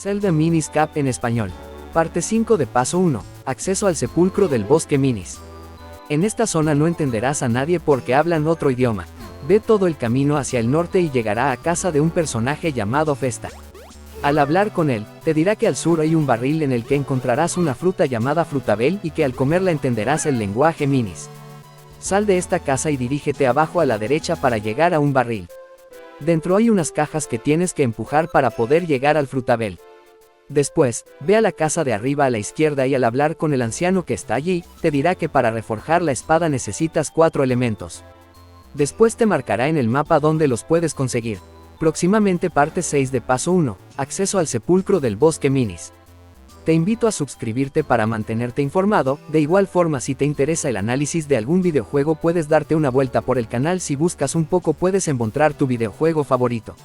Zelda MINISH Cap en español. Parte 5 de Paso 1. Acceso al sepulcro del bosque MINISH. En esta zona no entenderás a nadie porque hablan otro idioma. Ve todo el camino hacia el norte y llegará a casa de un personaje llamado Festa. Al hablar con él, te dirá que al sur hay un barril en el que encontrarás una fruta llamada frutabel y que al comerla entenderás el lenguaje MINISH. Sal de esta casa y dirígete abajo a la derecha para llegar a un barril. Dentro hay unas cajas que tienes que empujar para poder llegar al frutabel. Después, ve a la casa de arriba a la izquierda y al hablar con el anciano que está allí, te dirá que para reforjar la espada necesitas 4 elementos. Después te marcará en el mapa dónde los puedes conseguir. Próximamente parte 6 de Paso 1, acceso al sepulcro del bosque MINISH. Te invito a suscribirte para mantenerte informado. De igual forma, si te interesa el análisis de algún videojuego puedes darte una vuelta por el canal. Si buscas un poco puedes encontrar tu videojuego favorito.